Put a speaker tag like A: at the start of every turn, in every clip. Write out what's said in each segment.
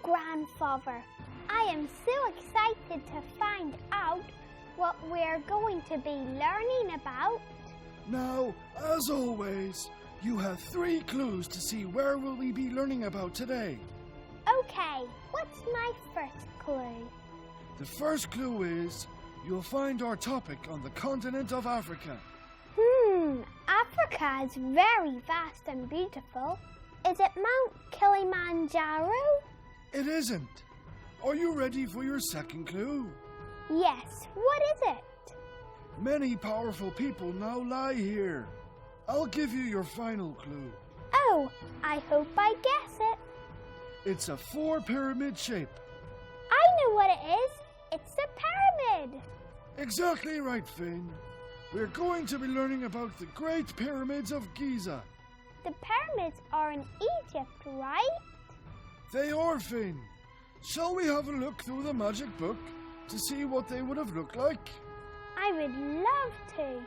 A: Grandfather, I am so excited to find out what we're going to be learning about.
B: Now, as always, you have 3 clues to see where will we be learning about today.
A: Okay, what's my first clue?
B: The first clue is you'll find our topic on the continent of Africa.
A: Africa is very vast and beautiful. Is it Mount Kilimanjaro?
B: It isn't. Are you ready for your second clue?
A: Yes, what is it?
B: Many powerful people now lie here. I'll give you your final clue.
A: Oh, I hope I guess it.
B: It's a 4-pyramid shape.
A: I know what it is. It's a pyramid.
B: Exactly right, Finn. We're going to be learning about the Great Pyramids of Giza.
A: The pyramids are in Egypt, right?
B: They are, Finn. Shall we have a look through the magic book to see what they would have looked like?
A: I would love to.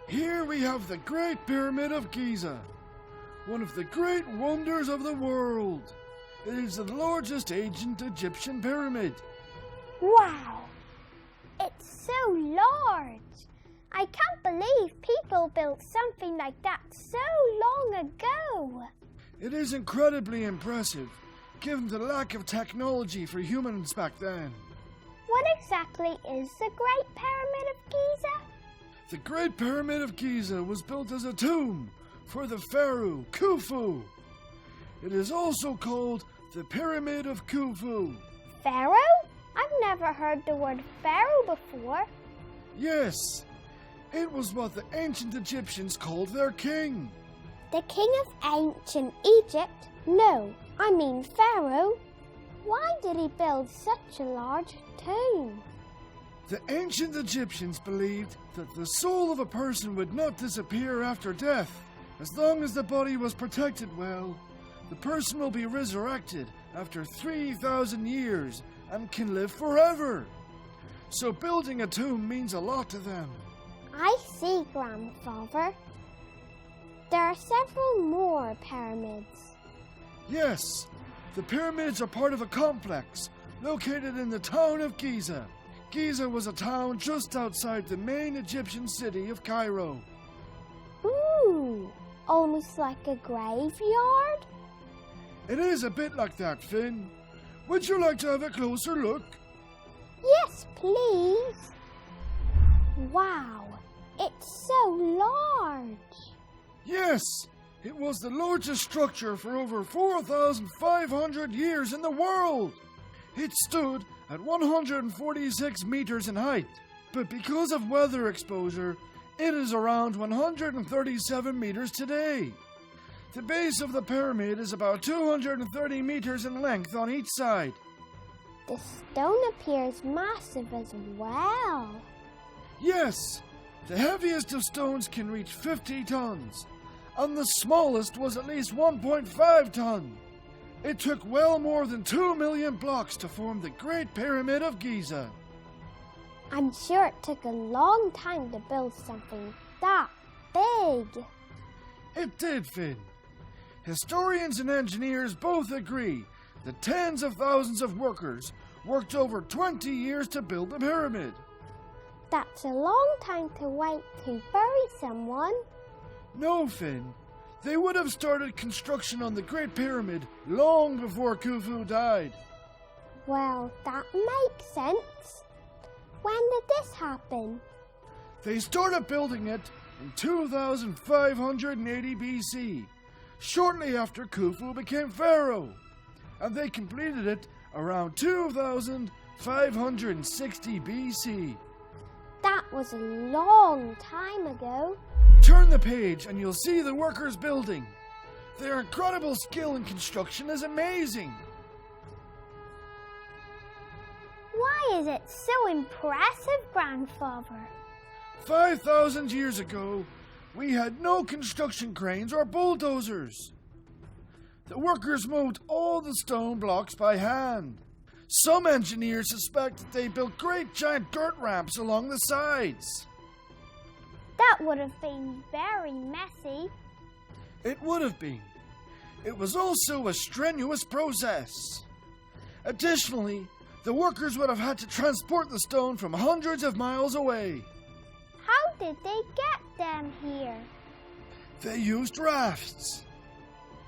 B: Here we have the Great Pyramid of Giza, one of the great wonders of the world. It is the largest ancient Egyptian pyramid.
A: Wow! It's so large. I can't believe people built something like that so long ago.
B: It is incredibly impressive, given the lack of technology for humans back then.
A: What exactly is the Great Pyramid of Giza?
B: The Great Pyramid of Giza was built as a tomb for the pharaoh Khufu. It is also called the Pyramid of Khufu.
A: Pharaoh? I've never heard the word pharaoh before.
B: Yes. It was what the ancient Egyptians called their king.
A: The king of ancient Egypt? No, I mean Pharaoh. Why did he build such a large tomb?
B: The ancient Egyptians believed that the soul of a person would not disappear after death. As long as the body was protected well, the person will be resurrected after 3,000 years and can live forever. So building a tomb means a lot to them.
A: I see, Grandfather. There are several more pyramids.
B: Yes, the pyramids are part of a complex located in the town of Giza. Giza was a town just outside the main Egyptian city of Cairo.
A: Ooh, almost like a graveyard?
B: It is a bit like that, Finn. Would you like to have a closer look?
A: Yes, please. Wow, it's so large.
B: Yes, it was the largest structure for over 4,500 years in the world. It stood at 146 meters in height, but because of weather exposure, it is around 137 meters today. The base of the pyramid is about 230 meters in length on each side.
A: The stone appears massive as well.
B: Yes, the heaviest of stones can reach 50 tons, and the smallest was at least 1.5 ton. It took well more than 2 million blocks to form the Great Pyramid of Giza.
A: I'm sure it took a long time to build something that big.
B: It did, Finn. Historians and engineers both agree that tens of thousands of workers worked over 20 years to build the pyramid.
A: That's a long time to wait to bury someone.
B: No, Finn. They would have started construction on the Great Pyramid long before Khufu died.
A: Well, that makes sense. When did this happen?
B: They started building it in 2580 BC, shortly after Khufu became pharaoh, and they completed it around 2000 560 BC.
A: That was a long time ago.
B: Turn the page and you'll see the workers building. Their incredible skill in construction is amazing.
A: Why is it so impressive, Grandfather?
B: 5,000 years ago, we had no construction cranes or bulldozers. The workers moved all the stone blocks by hand. Some engineers suspect that they built great giant dirt ramps along the sides.
A: That would have been very messy.
B: It would have been. It was also a strenuous process. Additionally, the workers would have had to transport the stone from hundreds of miles away.
A: How did they get them here?
B: They used rafts.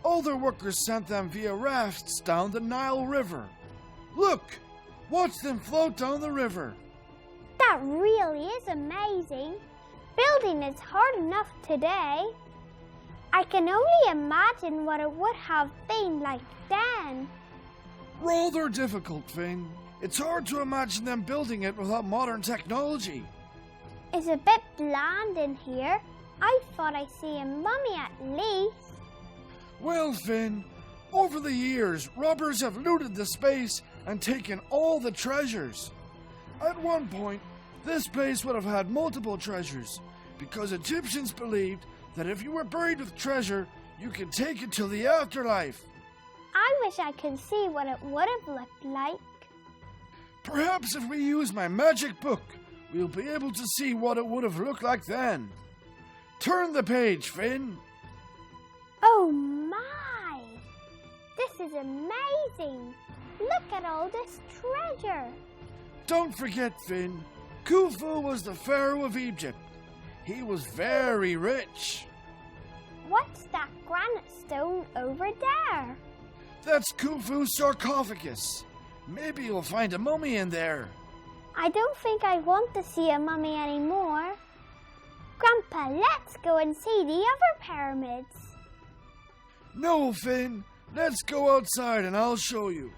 B: Other workers sent them via rafts down the Nile River. Look! Watch them float down the river.
A: That really is amazing. Building is hard enough today. I can only imagine what it would have been like then.
B: Rather difficult, Finn. It's hard to imagine them building it without modern technology.
A: It's a bit bland in here. I thought I see a mummy at least.
B: Well, Finn, over the years, robbers have looted the space and taken all the treasures. At one point, this place would have had multiple treasures, because Egyptians believed that if you were buried with treasure, you could take it to the afterlife.
A: I wish I could see what it would have looked like.
B: Perhaps if we use my magic book, we'll be able to see what it would have looked like then. Turn the page, Finn.
A: Oh my! This is amazing! Look at all this treasure!
B: Don't forget, Finn, Khufu was the pharaoh of Egypt. He was very rich.
A: What's that granite stone over there?
B: That's Khufu's sarcophagus. Maybe you'll find a mummy in there.
A: I don't think I want to see a mummy anymore. Grandpa, let's go and see the other pyramids.
B: No, Finn. Let's go outside and I'll show you.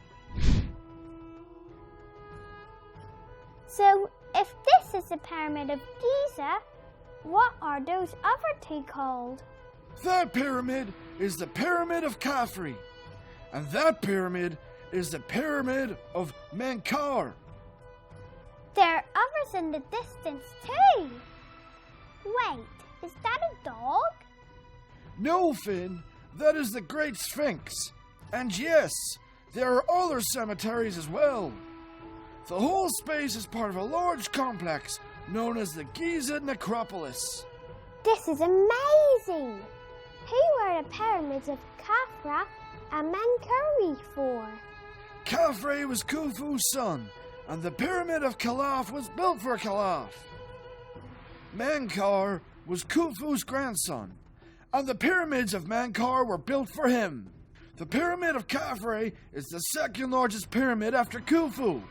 A: So, if this is the Pyramid of Giza, what are those other two called?
B: That pyramid is the Pyramid of Khafre. And that pyramid is the Pyramid of Menkaure.
A: There are others in the distance too. Wait, is that a dog?
B: No, Finn. That is the Great Sphinx. And yes, there are other cemeteries as well. The whole space is part of a large complex known as the Giza Necropolis.
A: This is amazing! Who are the pyramids of Khafre and Menkaure for?
B: Khafre was Khufu's son, and the Pyramid of Khalaf was built for Khalaf. Menkaure was Khufu's grandson, and the pyramids of Menkaure were built for him. The Pyramid of Khafre is the second largest pyramid after Khufu.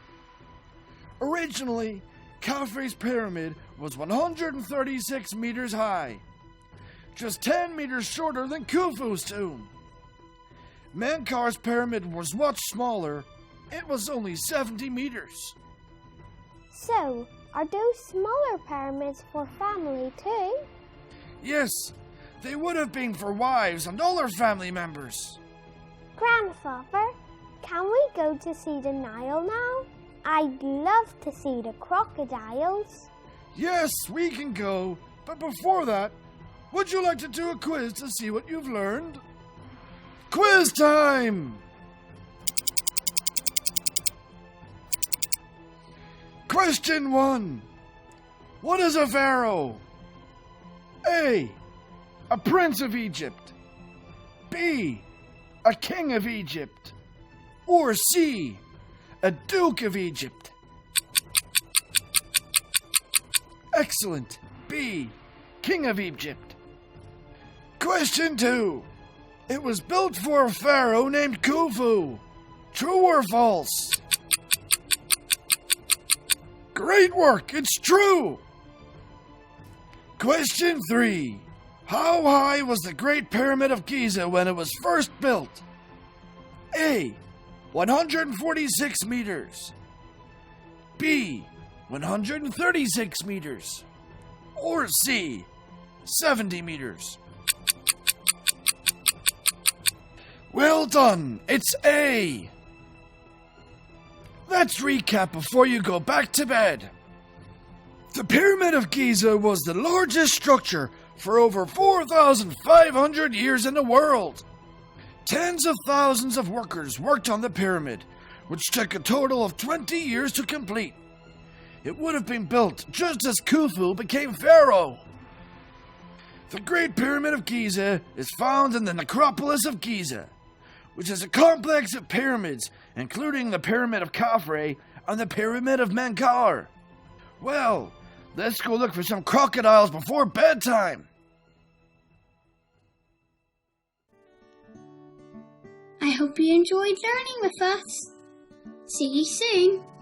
B: Originally, Khafre's pyramid was 136 meters high, just 10 meters shorter than Khufu's tomb. Menkaure's pyramid was much smaller. It was only 70 meters.
A: So, are those smaller pyramids for family too?
B: Yes, they would have been for wives and other family members.
A: Grandfather, can we go to see the Nile now? I'd love to see the crocodiles.
B: Yes, we can go, but before that, would you like to do a quiz to see what you've learned? Quiz time! Question 1. What is a pharaoh? A. A prince of Egypt. B. A king of Egypt. Or C. A duke of Egypt. Excellent. B. King of Egypt. Question 2. It was built for a pharaoh named Khufu. True or false? Great work, it's true! Question 3. How high was the Great Pyramid of Giza when it was first built? A. 146 meters. B, 136 meters. Or C, 70 meters. Well done, it's A. Let's recap before you go back to bed. The Pyramid of Giza was the largest structure for over 4,500 years in the world. Tens of thousands of workers worked on the pyramid, which took a total of 20 years to complete. It would have been built just as Khufu became pharaoh. The Great Pyramid of Giza is found in the Necropolis of Giza, which is a complex of pyramids, including the Pyramid of Khafre and the Pyramid of Menkaure. Well, let's go look for some crocodiles before bedtime.
A: I hope you enjoyed learning with us. See you soon.